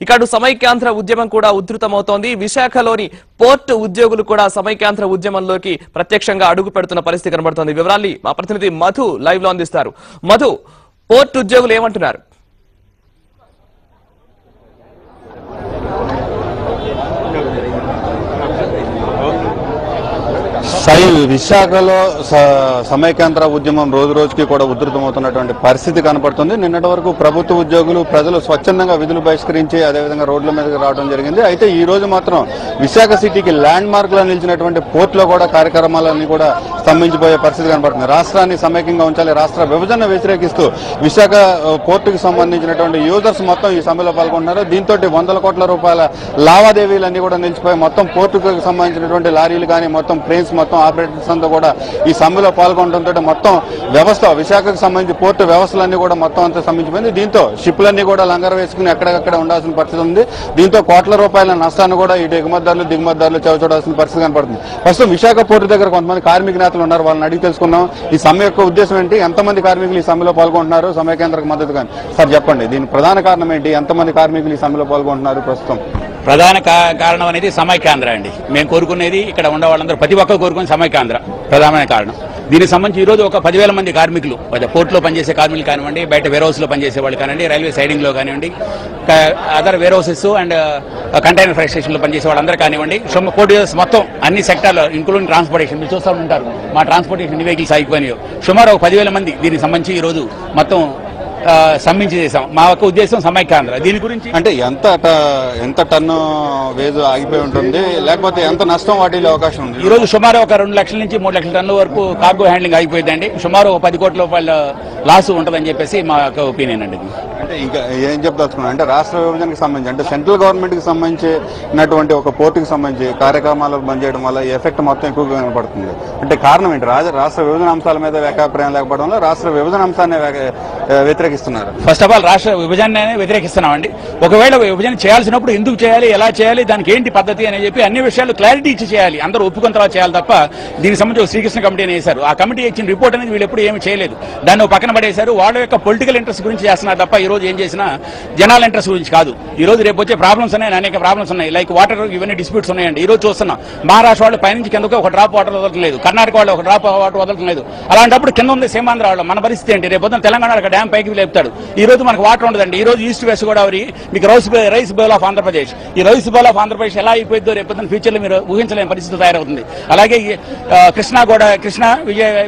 ఇక సమైక్యాంధ్ర ఉద్యమం కూడా ఉధృతమవుతోంది. విశాఖలోని పోర్టు ఉద్యోగులు కూడా సమైక్యాంధ్ర ఉద్యమంలోకి ప్రత్యక్షంగా అడుగు పెడుతున్న పరిస్థితి కనబడుతోంది. వివరాల్ని మా ప్రతినిధి మధు లైవ్ లో అందిస్తారు. మధు, పోర్టు ఉద్యోగులు ఏమంటున్నారు? విశాఖలో సమైక్యాంధ్ర ఉద్యమం రోజు రోజుకి కూడా ఉధృతమవుతున్నటువంటి పరిస్థితి కనపడుతుంది. నిన్నటి వరకు ప్రభుత్వ ఉద్యోగులు ప్రజలు స్వచ్ఛందంగా విధులు బహిష్కరించి అదేవిధంగా రోడ్ల మీదకి రావడం జరిగింది. అయితే ఈ రోజు మాత్రం విశాఖ సిటీకి ల్యాండ్ మార్క్ లో నిలిచినటువంటి పోర్టులో కూడా కార్యక్రమాలన్నీ కూడా స్తంభించిపోయే పరిస్థితి కనపడుతుంది. రాష్ట్రాన్ని సమైక్యంగా ఉంచాలి, రాష్ట్ర విభజన వ్యతిరేకిస్తూ విశాఖ పోర్టుకు సంబంధించినటువంటి యూజర్స్ మొత్తం ఈ సమ్మెలో పాల్గొంటున్నారు. దీంతో వందల కోట్ల రూపాయల లావాదేవీలన్నీ కూడా నిలిచిపోయి మొత్తం పోర్టుకు సంబంధించినటువంటి లారీలు కానీ మొత్తం ట్రైన్స్ మొత్తం ఆపరేటర్స్ అంతా కూడా ఈ సమ్మెలో పాల్గొనడంతో మొత్తం వ్యవస్థ విశాఖకు సంబంధించి పోర్టు వ్యవస్థలన్నీ కూడా మొత్తం అంతా స్తంభించిపోయింది. దీంతో షిప్లన్నీ కూడా లంగర వేసుకుని ఎక్కడెక్కడ ఉండాల్సిన పరిస్థితి ఉంది. దీంతో కోట్ల రూపాయల నష్టాన్ని కూడా ఇటు ఎగుమతిదారులు దిగుమతిదారులు చవిచూడాల్సిన పరిస్థితి కనపడుతుంది. ప్రస్తుతం విశాఖ పోర్టు దగ్గర కొంతమంది కార్మిక నేతలు ఉన్నారు, వాళ్ళని అడిగి తెలుసుకున్నాం. ఈ సమ్మె యొక్క ఉద్దేశం ఏంటి, ఎంతమంది కార్మికులు ఈ సమ్మెలో పాల్గొంటున్నారు, సమైక్యాంధ్రకు మద్దతు కానీ సార్ చెప్పండి, దీని ప్రధాన కారణం ఏంటి, ఎంతమంది కార్మికులు ఈ సమ్మెలో పాల్గొంటున్నారు ప్రస్తుతం? ప్రధాన కారణం అనేది సమైక్యాంధ్ర అండి. మేము కోరుకునేది ఇక్కడ ఉండే వాళ్ళందరూ ప్రతి ఒక్కరు కోరుకునే సమైక్యాంధ్ర ప్రధానమైన కారణం. దీనికి సంబంధించి ఈ రోజు ఒక 10,000 మంది కార్మికులు పోర్టులో పనిచేసే కార్మికులు కానివ్వండి, బయట వేర్ హౌస్ లో పనిచేసే వాళ్ళు కానివ్వండి, రైల్వే సైడింగ్ లో కానివ్వండి, other warehouses and container freight station లో పనిచేసే వాళ్ళందరూ కానివ్వండి, పోర్టు మొత్తం అన్ని సెక్టార్లో ఇంక్లూడింగ్ ట్రాన్స్పోర్టేషన్ మీరు చూస్తూ ఉంటారు. మా ట్రాన్స్పోర్టేషన్ వెహికల్స్ అయిపోయినాయి. సుమారు ఒక 10,000 మంది దీనికి సంబంధించి ఈ రోజు మొత్తం సమ్మించి చేశాం. మా యొక్క ఉద్దేశం సమైక్యాంధ్ర. దీని గురించి అంటే ఎంత టన్ను వేజు ఆగిపోయి ఉంటుంది, లేకపోతే ఎంత నష్టం వాటిల్లే అవకాశం ఉంది? ఈ రోజు సుమారు ఒక 2 లక్షల నుంచి 3 లక్షల టన్నుల వరకు కార్గో హ్యాండ్లింగ్ అయిపోయిందండి. సుమారు 10 కోట్ల రూపాయల లాస్ ఉంటుందని చెప్పేసి మా యొక్క ఒపీనియన్ అండి. అంటే ఇంకా ఏం చెప్తాచుకున్నాను అంటే రాష్ట్ర విభజనకు సంబంధించి అంటే సెంట్రల్ గవర్నమెంట్ కి సంబంధించినటువంటి ఒక పోర్టుకు సంబంధించి కార్యక్రమాలకు బంద్ చేయడం వల్ల ఈ ఎఫెక్ట్ మొత్తం ఎక్కువగా కనపడుతుంది. అంటే కారణం ఏంటి? రాష్ట్ర విభజన అంశాల మీద ఏకాభిప్రాయం లేకపోవడం వల్ల రాష్ట్ర విభజన అంశాన్ని వ్యతిరేకిస్తున్నారు. ఫస్ట్ ఆఫ్ ఆల్ రాష్ట్ర విభజన వ్యతిరేకిస్తున్నామండి. ఒకవేళ విభజన చేయాల్సినప్పుడు ఎందుకు చేయాలి, ఎలా చేయాలి, దానికి ఏంటి పద్ధతి అని చెప్పి అన్ని విషయాలు క్లారిటీ ఇచ్చి చేయాలి. అందరూ ఒప్పుకున్న తర్వాత చేయాలి తప్ప దీనికి సంబంధించి శ్రీకృష్ణ కమిటీ అని వేశారు. ఆ కమిటీ ఇచ్చిన రిపోర్ట్ అనేది వీళ్ళు ఎప్పుడు ఏమి చేయలేదు. దాన్ని పక్కన పడేశారు. వాళ్ళ యొక్క పొలిటికల్ ఇంట్రెస్ట్ గురించి చేస్తున్నారు తప్ప ఈ రోజు ఏం చేసినా జనాల ఇంట్రెస్ట్ గురించి కాదు. ఈ రోజు రేపు వచ్చే ప్రాబ్లమ్స్ ఉన్నాయి, అనేక ప్రాబ్లమ్స్ ఉన్నాయి. లైక్ వాటర్ ఇవన్నీ డిస్ప్యూట్స్ ఉన్నాయండి. ఈ రోజు చూస్తున్నాం మహారాష్ట్ర వాళ్ళు పైనుంచి కిందకు ఒక డ్రాప్ వాటర్ వదలట్లేదు, కర్ణాటక వాళ్ళు ఒక డ్రాప్ వాటర్ వదలట్లేదు. అలాంటప్పుడు కింద ఉంది సీమాంధ్ర వాళ్ళు. మన పరిస్థితి ఏంటి? రేపు పొద్దున తెలంగాణ డ్యామ్ పైకి లేపుతాడు. ఈ రోజు మనకు వాటర్ ఉండదండి. ఈ రోజు ఈస్ట్ వెస్ట్ గోదావరి మీకు రైస్ బౌల్ ఆఫ్ ఆంధ్రప్రదేశ్. ఈ రైస్ బౌల్ ఆఫ్ ఆంధ్రప్రదేశ్ ఎలా అయిపోయిందో రేపు పొద్దున ఫ్యూచర్ లో మీరు ఊహించలేని పరిస్థితి తయారవుతుంది. అలాగే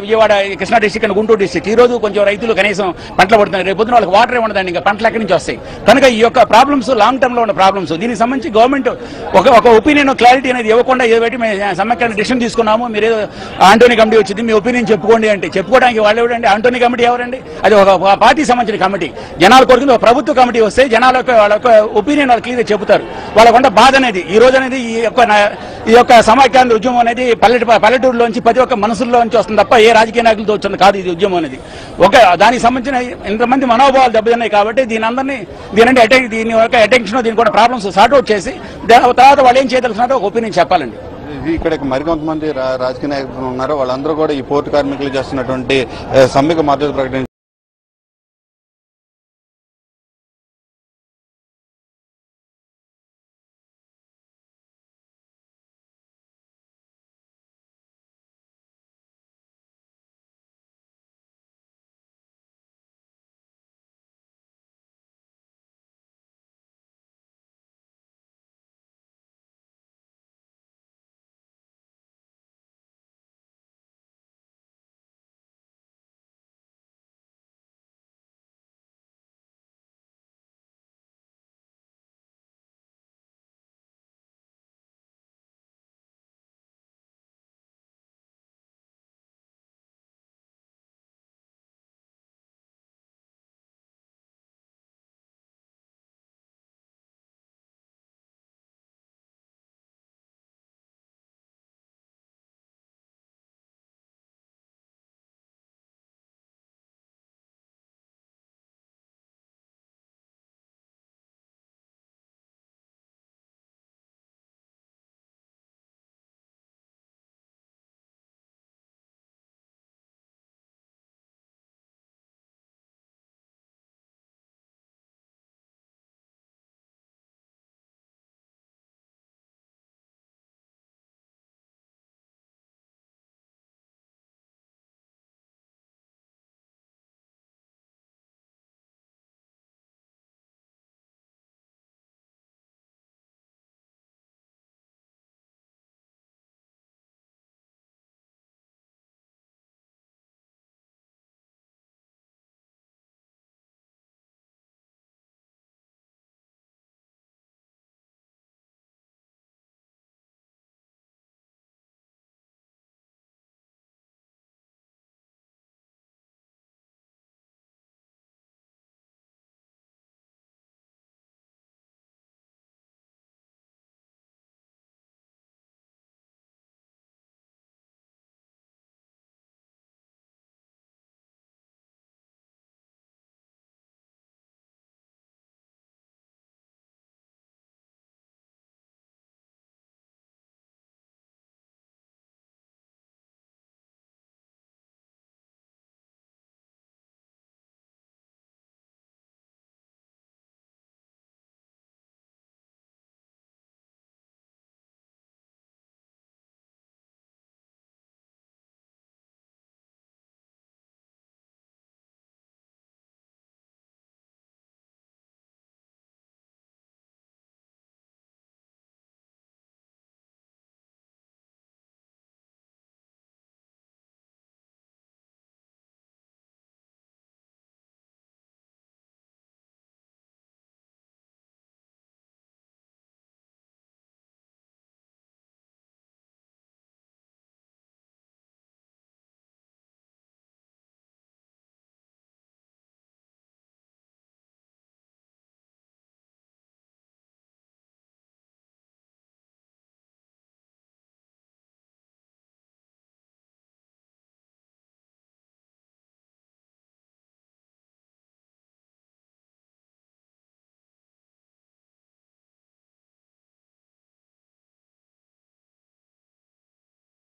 Vijayawada Krishna district and Guntur district ఈ రోజు కొంచెం రైతులు కనీసం పంటలు పడుతున్నారు. రేపు పొద్దున వాళ్ళకి వాటర్ ఉండదండి. ఇంకా పంటలు ఎక్కడి నుంచి వస్తాయి? కనుక ఈ యొక్క ప్రాబ్లమ్స్ లాంగ్ టర్మ్ లో ఉన్న ప్రాబ్లమ్స్. దీనికి సంబంధించి గవర్నమెంట్ ఒక ఒపీనియన్ క్లారిటీ అనేది ఇవ్వకుండా ఏదైతే మేము సమైక్యాంధ్ర డిసిషన్ తీసుకున్నాము, మీరు ఆంటోనీ కమిటీ వచ్చింది మీ ఒపీనియన్ చెప్పుకోండి అంటే చెప్పుకోవడానికి వాళ్ళు ఎవరండి? ఆంటోనీ కమిటీ ఎవరండి? అది ఒక పార్టీ సంబంధించిన కమిటీ. జనాల కోరుకుంది ఒక ప్రభుత్వ కమిటీ వస్తే జనాల వాళ్ళ యొక్క ఒపీనియన్ వాళ్ళు క్లియర్ చెబుతారు. వాళ్ళకుండా బాధ అనేది ఈ రోజు అనేది ఈ యొక్క సమైక్యాంధ్ర ఉద్యమం అనేది పల్లెటూరులోంచి ప్రతి ఒక్క మనసుల్లోంచి వస్తుంది తప్ప ఏ రాజకీయ నాయకులతో వచ్చింది కాదు. ఇది ఉద్యమం అనేది దానికి సంబంధించిన ఇంతమంది మనోభావాలు దెబ్బతిన్నాయి కాబట్టి దీని యొక్క అటెన్షన్ దీని కూడా ప్రాబ్లమ్స్ సార్ట్అవుట్ చేసి తర్వాత వాళ్ళు ఏం చేయదలుచున్నారో ఒక ఒపీనియన్ చెప్పాలండి. ఇక్కడ మరికొంతమంది రాజకీయ నాయకులు ఉన్నారు, వాళ్ళందరూ కూడా ఈ పోర్టు కార్మికులు చేస్తున్నటువంటి సమ్మెకు మద్దతు ప్రకటించారు.